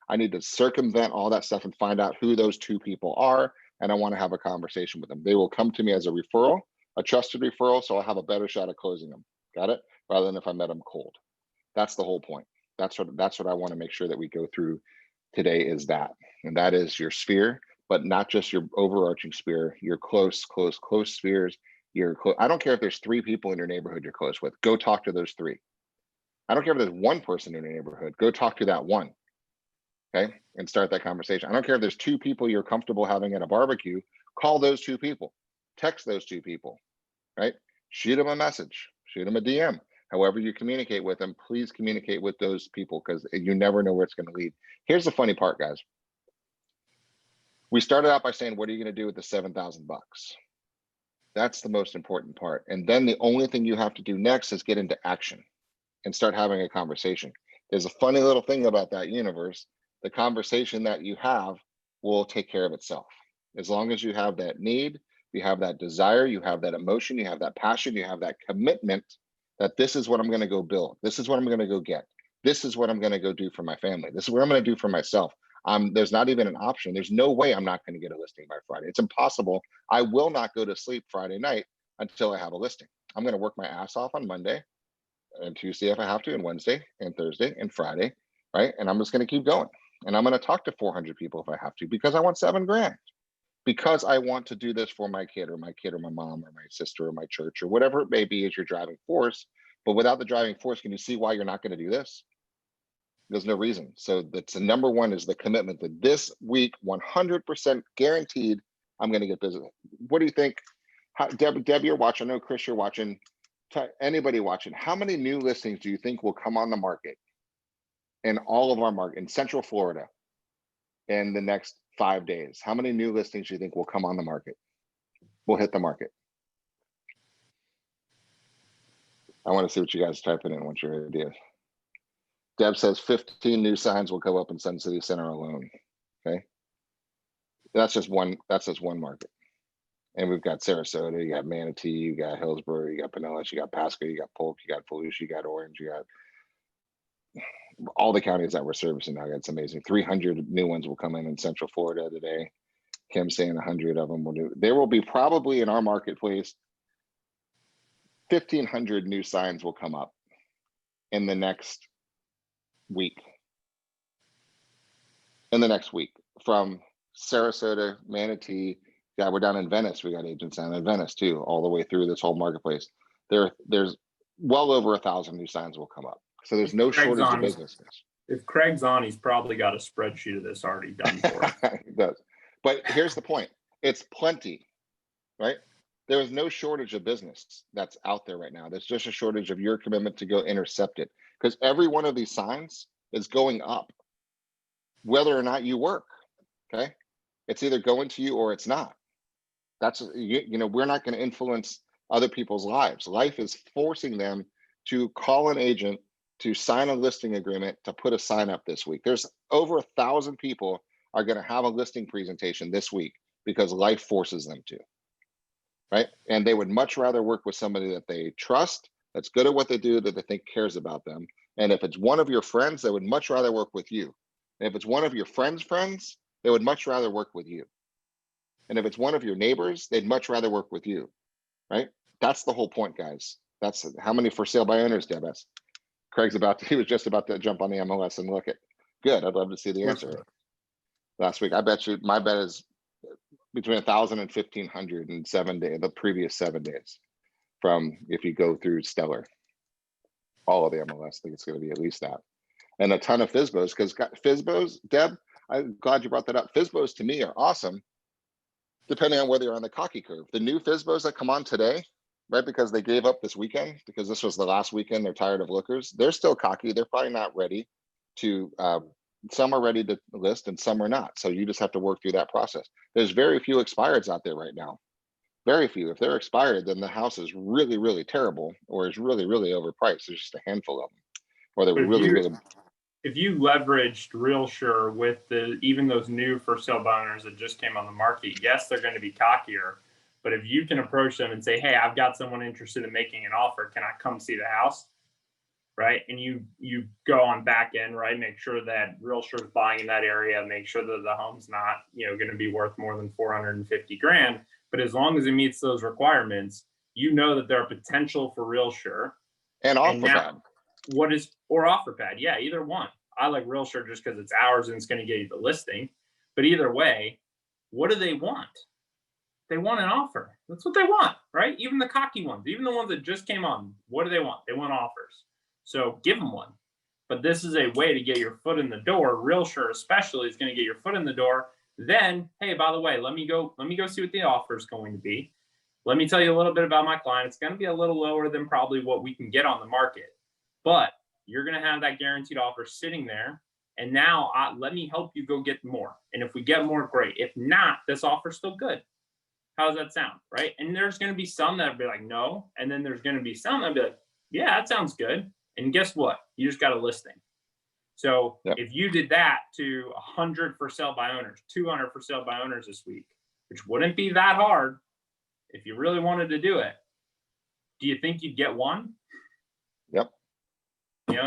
I need to circumvent all that stuff and find out who those two people are. And I want to have a conversation with them. They will come to me as a referral, a trusted referral. So I'll have a better shot at closing them. Got it? Rather than if I met them cold. That's the whole point. That's what I want to make sure that we go through today is that. And that is your sphere, but not just your overarching sphere, your close spheres. I don't care if there's 3 people in your neighborhood you're close with. Go talk to those 3. I don't care if there's 1 person in your neighborhood. Go talk to that 1. Okay, and start that conversation. I don't care if there's 2 people you're comfortable having at a barbecue. Call those 2 people. Text those 2 people. Right? Shoot them a message. Shoot them a DM. However you communicate with them, please communicate with those people because you never know where it's going to lead. Here's the funny part, guys. We started out by saying, what are you going to do with the $7,000? That's the most important part. And then the only thing you have to do next is get into action and start having a conversation. There's a funny little thing about that universe. The conversation that you have will take care of itself. As long as you have that need, you have that desire, you have that emotion, you have that passion, you have that commitment that this is what I'm going to go build. This is what I'm going to go get. This is what I'm going to go do for my family. This is what I'm going to do for myself. There's not even an option. There's no way I'm not going to get a listing by Friday. It's impossible. I will not go to sleep Friday night until I have a listing. I'm going to work my ass off on Monday and Tuesday if I have to, and Wednesday and Thursday and Friday, right? And I'm just going to keep going. And I'm going to talk to 400 people if I have to, because I want $7 grand. Because I want to do this for my kid or my mom or my sister or my church or whatever it may be is your driving force. But without the driving force, can you see why you're not going to do this? There's no reason. So that's the number one is the commitment that this week, 100% guaranteed, I'm going to get business. What do you think? Deb, you're watching. I know Chris, you're watching. Anybody watching? How many new listings do you think will come on the market in all of our market in Central Florida in the next 5 days? How many new listings do you think will come on the market? Will hit the market? I want to see what you guys are typing in. What's your idea? Deb says 15 new signs will go up in Sun City Center alone. Okay. That's just one market. And we've got Sarasota, you got Manatee, you got Hillsborough, you got Pinellas, you got Pasco, you got Polk, you got Volusia, you got Orange, you got all the counties that we're servicing now. That's amazing. 300 new ones will come in Central Florida today. Kim's saying 100 of them will do. There will be probably in our marketplace 1,500 new signs will come up in the next week. In the next week from Sarasota, Manatee. Yeah, we're down in Venice. We got agents down in Venice too, all the way through this whole marketplace. There's well over 1,000 new signs will come up. So there's no shortage of business. If Craig's on, he's probably got a spreadsheet of this already done for us. He does. But here's the point. It's plenty, right? There is no shortage of business that's out there right now. There's just a shortage of your commitment to go intercept it. Because every one of these signs is going up, whether or not you work, okay? It's either going to you or it's not. That's, you know, we're not going to influence other people's lives. Life is forcing them to call an agent, to sign a listing agreement, to put a sign up this week. There's over 1,000 people are going to have a listing presentation this week because life forces them to, right? And they would much rather work with somebody that they trust, that's good at what they do, that they think cares about them. And if it's one of your friends, they would much rather work with you. And if it's one of your friends' they would much rather work with you. And if it's one of your neighbors, they'd much rather work with you, right? That's the whole point, guys. That's how many for sale by owners, Debs? He was just about to jump on the MLS and look at. Good, I'd love to see the answer. Last week, I bet you, my bet is between 1,000 and 1,500 in 7 days, the previous 7 days from if you go through Stellar, all of the MLS, I think it's gonna be at least that. And a ton of FSBOs, because FSBOs, Deb, I'm glad you brought that up. FSBOs to me are awesome, depending on whether you're on the cocky curve. The new FSBOs that come on today, right, because they gave up this weekend, because this was the last weekend, they're tired of lookers. They're still cocky. They're probably not ready to, some are ready to list and some are not. So you just have to work through that process. There's very few expireds out there right now. Very few. If they're expired, then the house is really, really terrible or is really, really overpriced. There's just a handful of them. Or they're really, really. If you leveraged RealSure with even those new for sale by owners that just came on the market, yes, they're going to be cockier. But if you can approach them and say, hey, I've got someone interested in making an offer, can I come see the house? right? And you go on back end, right? Make sure that realtor is buying in that area, make sure that the home's not, going to be worth more than 450 grand. But as long as it meets those requirements, you know that there are potential for realtor. And And offer now, pad. or OfferPad? Yeah, either one. I like realtor just because it's ours and it's going to get you the listing. But either way, what do they want? They want an offer. That's what they want, right? Even the cocky ones, even the ones that just came on, what do they want? They want offers. So give them one. But this is a way to get your foot in the door. Realtor especially is going to get your foot in the door. Then, hey, by the way, let me go see what the offer is going to be. Let me tell you a little bit about my client. It's going to be a little lower than probably what we can get on the market, but you're going to have that guaranteed offer sitting there. And now let me help you go get more. And if we get more, great. If not, this offer's still good. How does that sound? Right. And there's going to be some that'll be like, no. And then there's going to be some that'll be like, yeah, that sounds good. And guess what? You just got a listing. So if you did that to 100 for sale by owners, 200 for sale by owners this week, which wouldn't be that hard if you really wanted to do it, do you think you'd get one? Yep.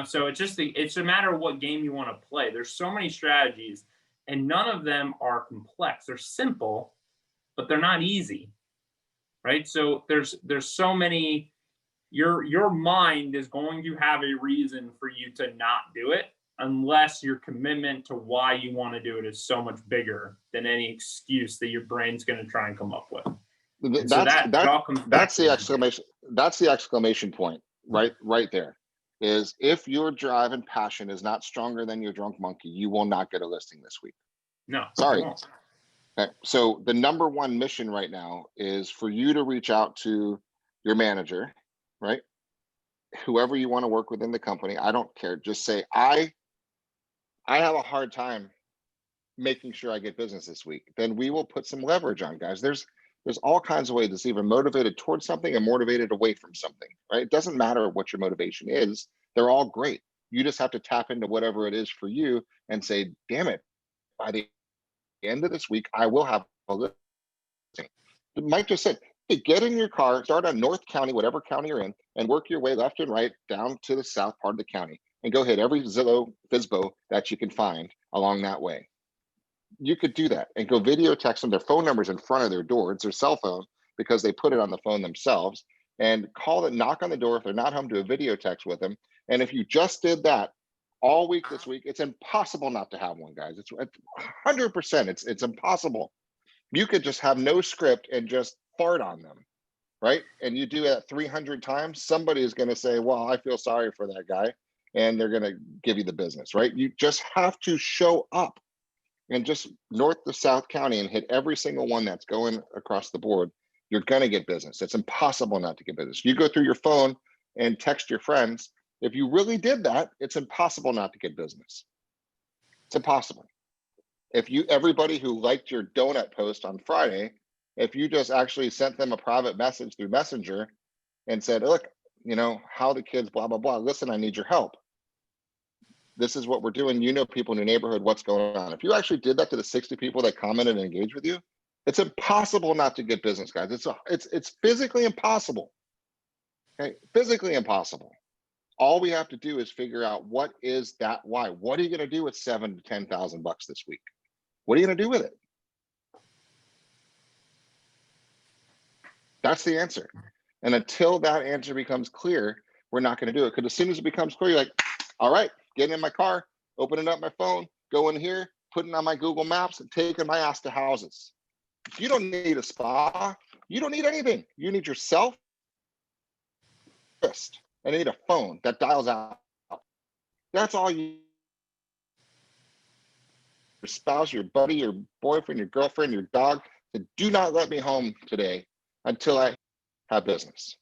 So it's a matter of what game you want to play. There's so many strategies and none of them are complex. They're simple, but they're not easy, right? So there's so many, your mind is going to have a reason for you to not do it unless your commitment to why you want to do it is so much bigger than any excuse that your brain's going to try and come up with. That's the exclamation point right there. Is if your drive and passion is not stronger than your drunk monkey, you will not get a listing this week. No, sorry. Okay. So the number one mission right now is for you to reach out to your manager, right? Whoever you want to work with in the company, I don't care. Just say, I have a hard time making sure I get business this week. Then we will put some leverage on, guys. There's all kinds of ways it's either motivated towards something or motivated away from something, right? It doesn't matter what your motivation is. They're all great. You just have to tap into whatever it is for you and say, damn it, by the end of this week, I will have a listing. Mike just said, hey, get in your car, start on North County, whatever county you're in, and work your way left and right down to the south part of the county and go hit every Zillow, FSBO that you can find along that way. You could do that and go video text them. Their phone number's in front of their door. It's their cell phone because they put it on the phone themselves, and call it, knock on the door if they're not home, do a video text with them. And if you just did that all week this week, it's impossible not to have one, guys. It's 100%. It's impossible. You could just have no script and just fart on them, right? And you do that 300 times, somebody is going to say, well, I feel sorry for that guy, and they're going to give you the business, right? You just have to show up and just north to south county and hit every single one that's going across the board. You're going to get business. It's impossible not to get business. You go through your phone and text your friends. If you really did that, it's impossible not to get business. It's impossible. If everybody who liked your donut post on Friday, if you just actually sent them a private message through Messenger and said, look, how the kids, blah, blah, blah, listen, I need your help. This is what we're doing. People in your neighborhood, what's going on. If you actually did that to the 60 people that commented and engaged with you, it's impossible not to get business, guys. It's physically impossible. Okay, physically impossible. All we have to do is figure out what is that why. What are you going to do with $7,000 to $10,000 this week? What are you going to do with it? That's the answer. And until that answer becomes clear, we're not going to do it. Because as soon as it becomes clear, you're like, all right, getting in my car, opening up my phone, going here, putting on my Google Maps, and taking my ass to houses. You don't need a spa. You don't need anything. You need yourself, and you need a phone that dials out. That's all you. Your spouse, your buddy, your boyfriend, your girlfriend, your dog. Do not let me home today until I have business.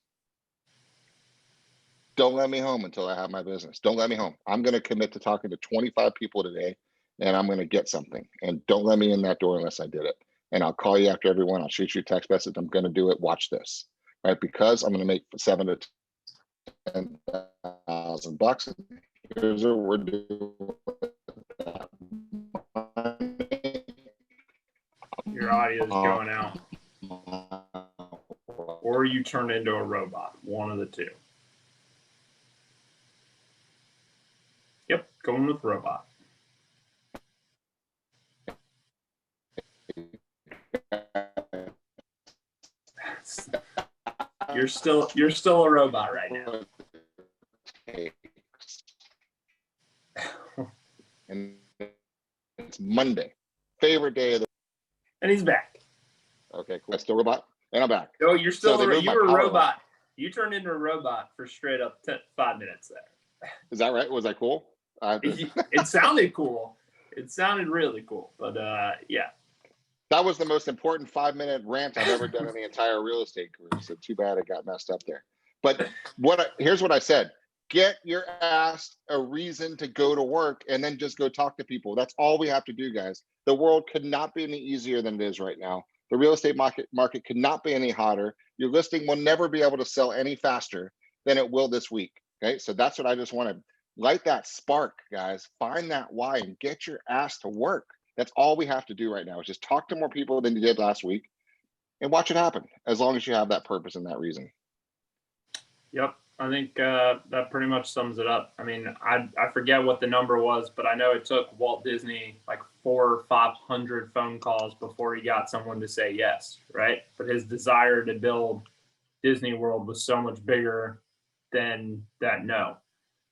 Don't let me home until I have my business. Don't let me home. I'm going to commit to talking to 25 people today, and I'm going to get something. And don't let me in that door unless I did it. And I'll call you after everyone. I'll shoot you a text message. I'm going to do it. Watch this, right? Because I'm going to make $7,000 to $10,000. Here's what we're doing. Your audio is going out, or you turn into a robot. One of the two. Going with robot. You're still a robot right now. And it's Monday, favorite day of the. And he's back. Okay, cool. Still robot, and I'm back. No, you're still So they moved you my were a power robot. You turned into a robot for straight up 5 minutes there. Is that right? Was that cool? It sounded cool. It sounded really cool. But yeah. That was the most important 5-minute rant I've ever done in the entire real estate career. So too bad it got messed up there. But here's what I said. Get your ass a reason to go to work and then just go talk to people. That's all we have to do, guys. The world could not be any easier than it is right now. The real estate market could not be any hotter. Your listing will never be able to sell any faster than it will this week. Okay, so that's what I just want to light that spark, guys. Find that why and get your ass to work. That's all we have to do right now is just talk to more people than you did last week and watch it happen as long as you have that purpose and that reason. Yep. I think that pretty much sums it up. I mean, I forget what the number was, but I know it took Walt Disney like 400 or 500 phone calls before he got someone to say yes, right? But his desire to build Disney World was so much bigger than that no.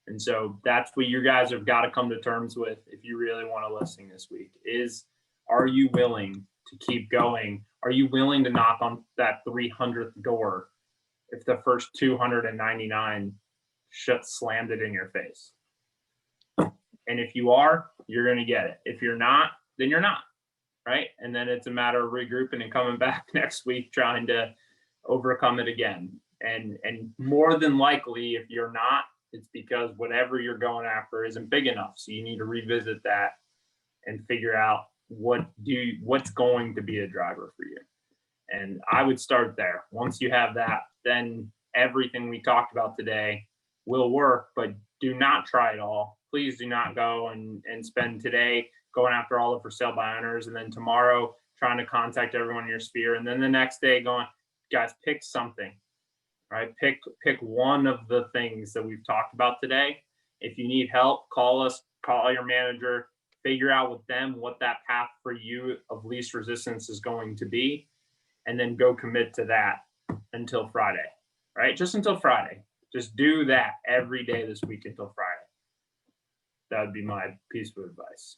And so that's what you guys have got to come to terms with if you really want a listing this week is, are you willing to keep going? Are you willing to knock on that 300th door if the first 299 slammed it in your face? And if you are, you're going to get it. If you're not, then you're not, right? And then it's a matter of regrouping and coming back next week trying to overcome it again. And more than likely, if you're not, it's because whatever you're going after isn't big enough. So you need to revisit that and figure out what's going to be a driver for you. And I would start there. Once you have that, then everything we talked about today will work, but do not try it all. Please do not go and spend today going after all the for sale by owners, and then tomorrow trying to contact everyone in your sphere, and then the next day going, guys, pick something, right? Pick one of the things that we've talked about today. If you need help, call us, call your manager, figure out with them what that path for you of least resistance is going to be, and then go commit to that until Friday, right? Just until Friday. Just do that every day this week until Friday. That would be my piece of advice.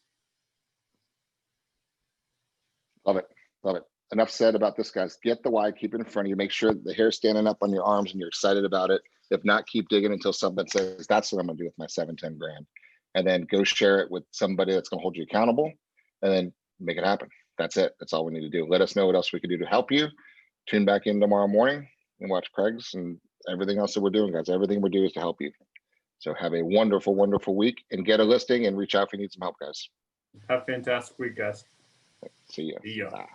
Love it. Love it. Enough said about this, guys. Get the why, keep it in front of you. Make sure the hair's standing up on your arms and you're excited about it. If not, keep digging until something says, that's what I'm going to do with my 7-10 grand. And then go share it with somebody that's going to hold you accountable and then make it happen. That's it. That's all we need to do. Let us know what else we can do to help you. Tune back in tomorrow morning and watch Craig's and everything else that we're doing, guys. Everything we're doing is to help you. So have a wonderful, wonderful week and get a listing and reach out if you need some help, guys. Have a fantastic week, guys. See you. See ya. Bye.